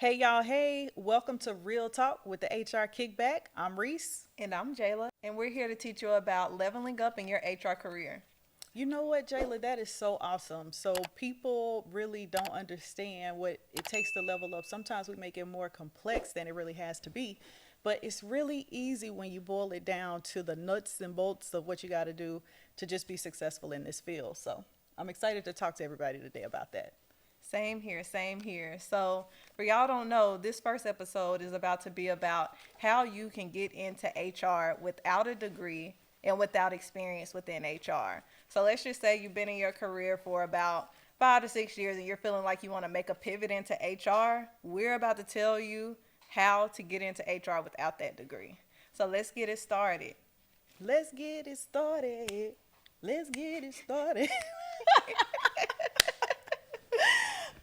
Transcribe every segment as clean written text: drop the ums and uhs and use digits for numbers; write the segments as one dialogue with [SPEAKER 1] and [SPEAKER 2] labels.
[SPEAKER 1] Hey y'all, hey, welcome to Real Talk with the HR Kickback. I'm Reese.
[SPEAKER 2] And I'm Jayla, and we're here to teach you about leveling up in your HR career.
[SPEAKER 1] You know what, Jayla, that is so awesome. So people really don't understand what it takes to level up. Sometimes we make it more complex than it really has to be, but it's really easy when you boil it down to the nuts and bolts of what you got to do to just be successful in this field. So I'm excited to talk to everybody today about that.
[SPEAKER 2] Same here, same here. So, for y'all don't know, this first episode is about to be about how you can get into HR without a degree and without experience within HR. So, let's just say you've been in your career for about 5 to 6 years and you're feeling like you want to make a pivot into HR. We're about to tell you how to get into HR without that degree. So, let's get it started.
[SPEAKER 1] Let's get it started. Let's get it started.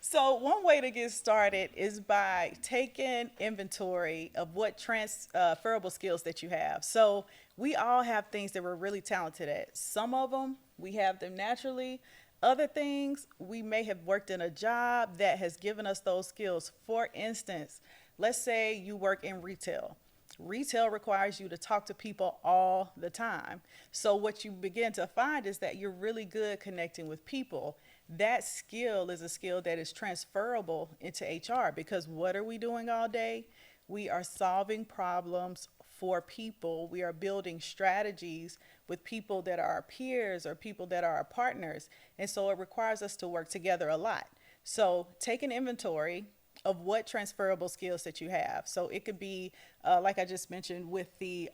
[SPEAKER 1] So one way to get started is by taking inventory of what transferable skills that you have. So we all have things that we're really talented at. Some of them we have them naturally. Other things we may have worked in a job that has given us those skills. For instance, let's say you work in retail. Retail requires you to talk to people all the time. So what you begin to find is that you're really good connecting with people. That skill is a skill that is transferable into HR because what are we doing all day? We are solving problems for people. We are building strategies with people that are our peers or people that are our partners. And so it requires us to work together a lot. So take an inventory of what transferable skills that you have. So it could be, like I just mentioned, with the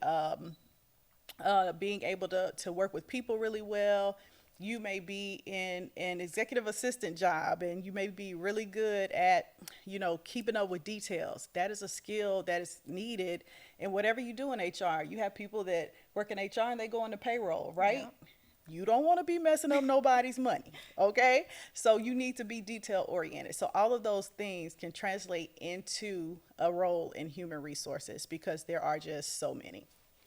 [SPEAKER 1] being able to work with people really well. You may be in an executive assistant job and you may be really good at, keeping up with details. That is a skill that is needed in whatever you do in HR. You have people that work in HR and they go into payroll, right?
[SPEAKER 2] Yeah.
[SPEAKER 1] You don't want to be messing up nobody's money, okay? So you need to be detail oriented. So all of those things can translate into a role in human resources because there are just so many.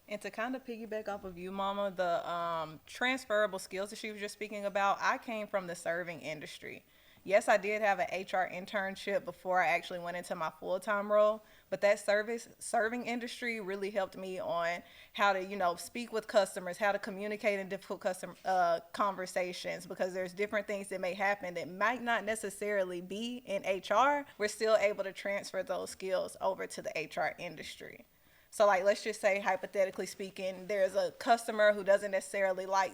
[SPEAKER 2] And to kind of piggyback off of you, Mama, the transferable skills that she was just speaking about, I came from the serving industry. Yes, I did have an HR internship before I actually went into my full-time role, but that serving industry really helped me on how to, speak with customers, how to communicate in difficult customer conversations, because there's different things that may happen that might not necessarily be in HR. We're still able to transfer those skills over to the HR industry. So, like, let's just say, hypothetically speaking, there's a customer who doesn't necessarily like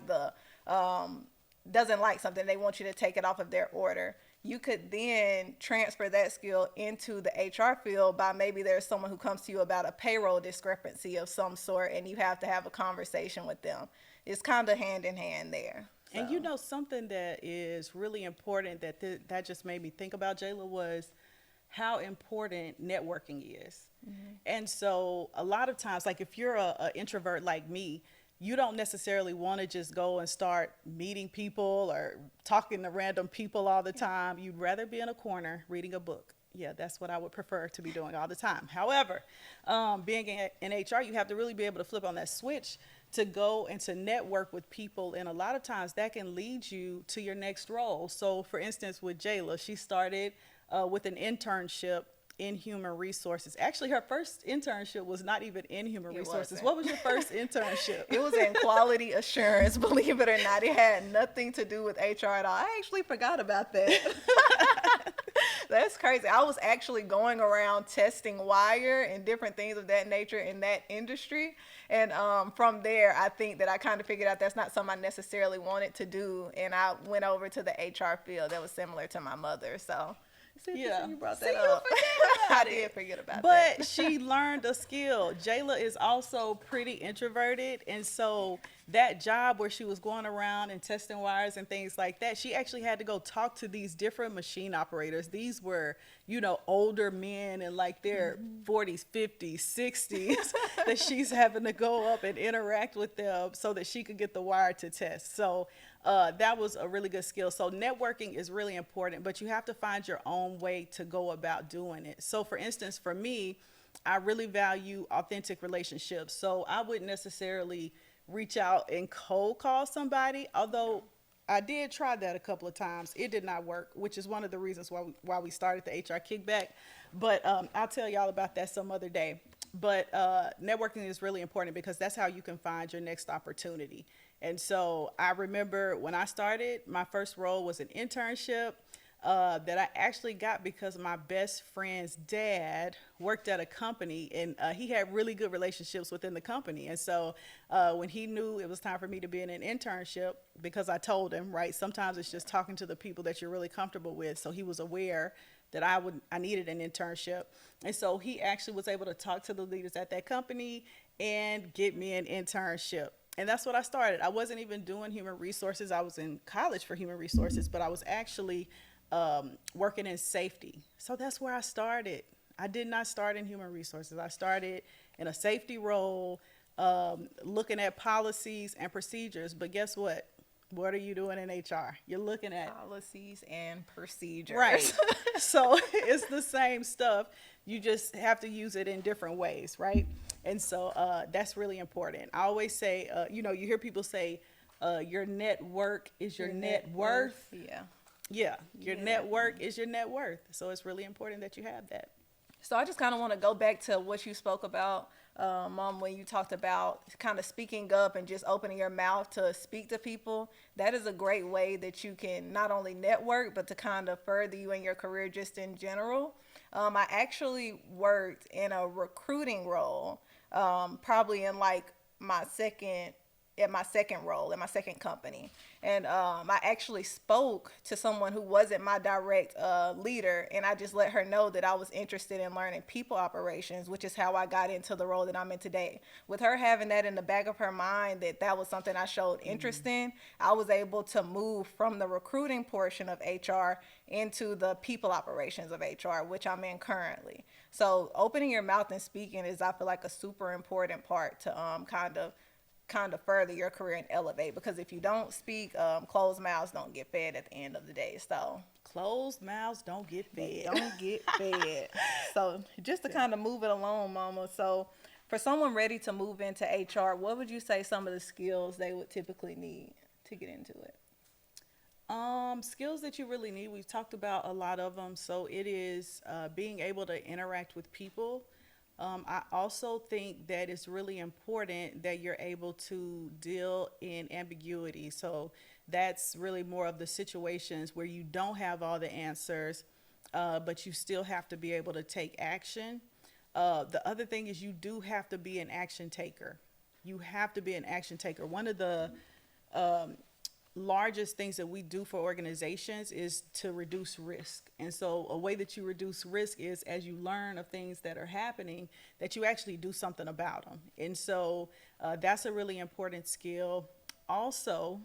[SPEAKER 2] doesn't like something. They want you to take it off of their order. You could then transfer that skill into the HR field by maybe there's someone who comes to you about a payroll discrepancy of some sort, and you have to have a conversation with them. It's kind of hand in hand there. So.
[SPEAKER 1] And something that is really important that just made me think about, Jayla, was how important networking is. Mm-hmm. And so a lot of times, like if you're a introvert like me, you don't necessarily want to just go and start meeting people or talking to random people all the time. You'd rather be in a corner reading a book. Yeah, that's what I would prefer to be doing all the time. However, being in HR, you have to really be able to flip on that switch to go and to network with people. And a lot of times that can lead you to your next role. So for instance, with Jayla, she started with an internship in human resources. Actually, her first internship was not even in human resources. What was your first internship?
[SPEAKER 2] It was in quality assurance, believe it or not. It had nothing to do with HR at all. I actually forgot about that. That's crazy. I was actually going around testing wire and different things of that nature in that industry. And from there, I think that I kind of figured out that's not something I necessarily wanted to do. And I went over to the HR field that was similar to my mother. So
[SPEAKER 1] yeah,
[SPEAKER 2] you brought that up. I did forget about
[SPEAKER 1] that.
[SPEAKER 2] But
[SPEAKER 1] she learned a skill. Jayla is also pretty introverted, and so that job where she was going around and testing wires and things like that, she actually had to go talk to these different machine operators. These were, older men in like their 40s, 50s, 60s that she's having to go up and interact with them so that she could get the wire to test. So that was a really good skill. So networking is really important, but you have to find your own way to go about doing it. So for instance, for me, I really value authentic relationships. So I wouldn't necessarily reach out and cold call somebody, although I did try that a couple of times. It did not work, which is one of the reasons why we started the HR Kickback. But I'll tell y'all about that some other day. But networking is really important because that's how you can find your next opportunity. And so I remember when I started, my first role was an internship that I actually got because my best friend's dad worked at a company, and he had really good relationships within the company. And so when he knew it was time for me to be in an internship, because I told him, right, sometimes it's just talking to the people that you're really comfortable with. So he was aware that I needed an internship. And so he actually was able to talk to the leaders at that company and get me an internship. And that's what I started. I wasn't even doing human resources. I was in college for human resources, but I was actually working in safety. So that's where I started. I did not start in human resources. I started in a safety role, looking at policies and procedures. But guess what? What are you doing in HR? You're looking at
[SPEAKER 2] Policies and procedures.
[SPEAKER 1] right. So it's the same stuff. You just have to use it in different ways, right? And so that's really important. I always say, you hear people say, your network is your net worth.
[SPEAKER 2] Yeah.
[SPEAKER 1] Yeah, your
[SPEAKER 2] Yeah.
[SPEAKER 1] network is your net worth. So it's really important that you have that.
[SPEAKER 2] So I just kind of want to go back to what you spoke about, Mom, when you talked about kind of speaking up and just opening your mouth to speak to people. That is a great way that you can not only network, but to kind of further you in your career just in general. I actually worked in a recruiting role, probably in like my second role in my second company, and I actually spoke to someone who wasn't my direct leader, and I just let her know that I was interested in learning people operations, which is how I got into the role that I'm in today. With her having that in the back of her mind that that was something I showed interest in, I was able to move from the recruiting portion of HR into the people operations of HR, which I'm in currently. So opening your mouth and speaking is, I feel like, a super important part to kind of further your career and elevate, because if you don't speak, closed mouths don't get fed at the end of the day. So
[SPEAKER 1] Closed mouths don't get
[SPEAKER 2] they
[SPEAKER 1] fed.
[SPEAKER 2] don't get fed. So just to kind of move it along, Mama. So for someone ready to move into HR, what would you say some of the skills they would typically need to get into it?
[SPEAKER 1] Skills that you really need. We've talked about a lot of them. So it is being able to interact with people. I also think that it's really important that you're able to deal in ambiguity. So that's really more of the situations where you don't have all the answers, but you still have to be able to take action. The other thing is you do have to be an action taker. You have to be an action taker. One of the largest things that we do for organizations is to reduce risk. And so a way that you reduce risk is, as you learn of things that are happening, that you actually do something about them. And so that's a really important skill. Also,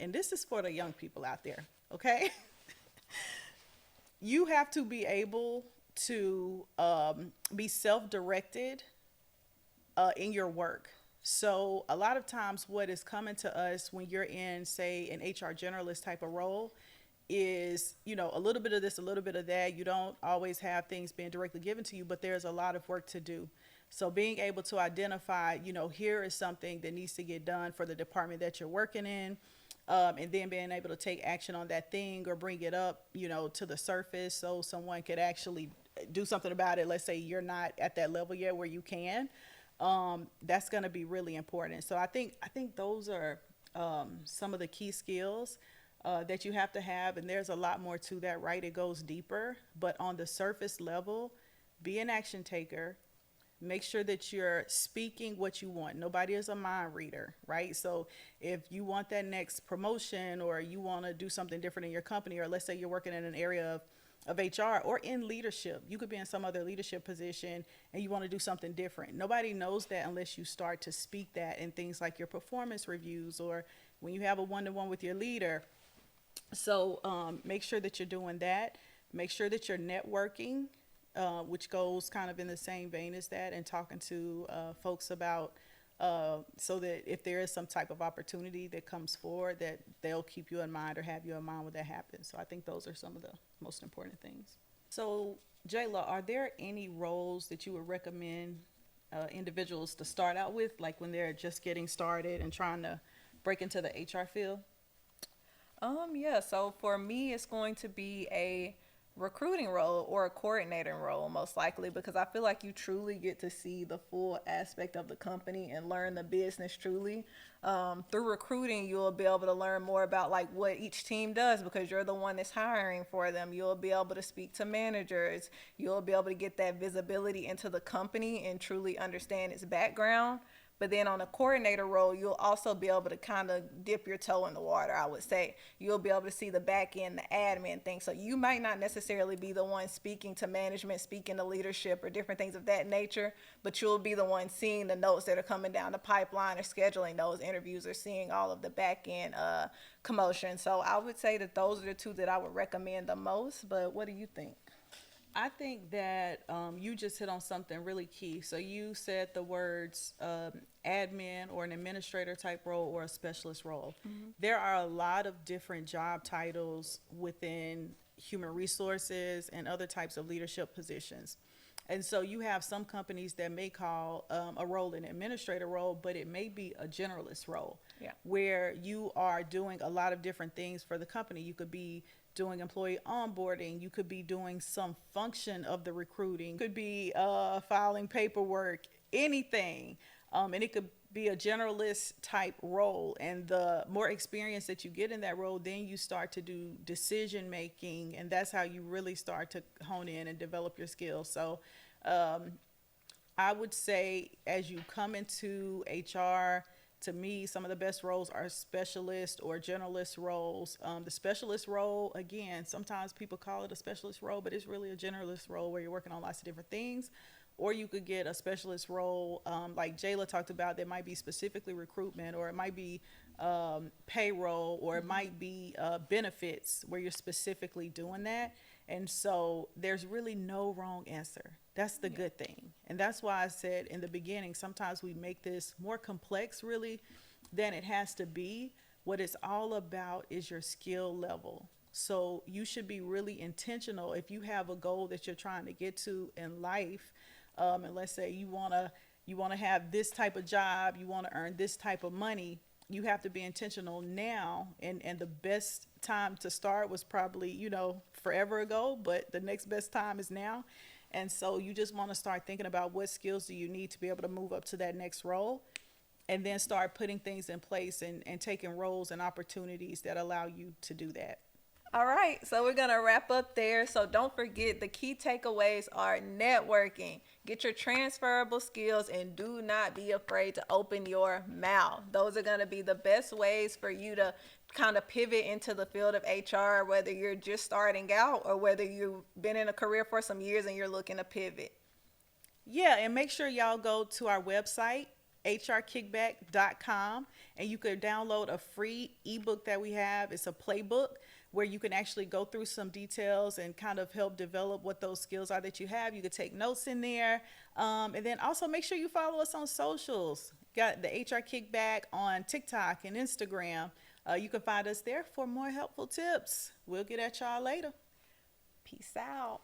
[SPEAKER 1] and this is for the young people out there, okay? You have to be able to be self-directed in your work. So a lot of times what is coming to us when you're in, say, an HR generalist type of role is, a little bit of this, a little bit of that. You don't always have things being directly given to you, but there's a lot of work to do. So being able to identify, here is something that needs to get done for the department that you're working in, and then being able to take action on that thing or bring it up, to the surface so someone could actually do something about it. Let's say you're not at that level yet where you can. That's going to be really important. So I think those are some of the key skills that you have to have, and there's a lot more to that, right? It goes deeper, but on the surface level, be an action taker. Make sure that you're speaking what you want. Nobody is a mind reader, right? So if you want that next promotion, or you want to do something different in your company, or let's say you're working in an area of HR or in leadership, you could be in some other leadership position and you want to do something different. Nobody knows that unless you start to speak that in things like your performance reviews or when you have a one-to-one with your leader. So make sure that you're doing that. Make sure that you're networking, which goes kind of in the same vein as that, and talking to folks about so that if there is some type of opportunity that comes forward, that they'll keep you in mind or have you in mind when that happens. So I think those are some of the most important things. So Jayla, are there any roles that you would recommend individuals to start out with, like when they're just getting started and trying to break into the HR field?
[SPEAKER 2] Yeah, so for me, it's going to be a recruiting role or a coordinating role, most likely, because I feel like you truly get to see the full aspect of the company and learn the business truly. Through recruiting, you'll be able to learn more about like what each team does because you're the one that's hiring for them. You'll be able to speak to managers. You'll be able to get that visibility into the company and truly understand its background. But then on a coordinator role, you'll also be able to kind of dip your toe in the water, I would say. You'll be able to see the back end, the admin thing. So you might not necessarily be the one speaking to management, speaking to leadership or different things of that nature, but you'll be the one seeing the notes that are coming down the pipeline or scheduling those interviews or seeing all of the back end commotion. So I would say that those are the two that I would recommend the most. But what do you think?
[SPEAKER 1] I think that you just hit on something really key. So you said the words admin or an administrator type role or a specialist role. There are a lot of different job titles within human resources and other types of leadership positions. And so you have some companies that may call a role an administrator role, but it may be a generalist role,
[SPEAKER 2] Yeah.
[SPEAKER 1] where you are doing a lot of different things for the company. You could be doing employee onboarding. You could be doing some function of the recruiting. Could be filing paperwork, anything. And it could be a generalist type role. And the more experience that you get in that role, then you start to do decision making. And that's how you really start to hone in and develop your skills. So I would say as you come into HR, to me, some of the best roles are specialist or generalist roles. The specialist role, again, sometimes people call it a specialist role, but it's really a generalist role where you're working on lots of different things. Or you could get a specialist role, like Jayla talked about, that might be specifically recruitment, or it might be payroll, or it might be benefits where you're specifically doing that. And so there's really no wrong answer. That's the good thing. And that's why I said in the beginning, sometimes we make this more complex really than it has to be. What it's all about is your skill level. So you should be really intentional if you have a goal that you're trying to get to in life. And let's say you want to have this type of job, you want to earn this type of money, you have to be intentional now. And the best time to start was probably, forever ago, but the next best time is now. And so you just want to start thinking about what skills do you need to be able to move up to that next role, and then start putting things in place and taking roles and opportunities that allow you to do that.
[SPEAKER 2] All right, so we're going to wrap up there. So don't forget the key takeaways are networking, get your transferable skills, and do not be afraid to open your mouth. Those are going to be the best ways for you to kind of pivot into the field of HR, whether you're just starting out or whether you've been in a career for some years and you're looking to pivot.
[SPEAKER 1] Yeah, and make sure y'all go to our website, hrkickback.com, and you can download a free ebook that we have. It's a playbook where you can actually go through some details and kind of help develop what those skills are that you have. You could take notes in there. And then also make sure you follow us on socials. Got the HR Kickback on TikTok and Instagram. You can find us there for more helpful tips. We'll get at y'all later.
[SPEAKER 2] Peace out.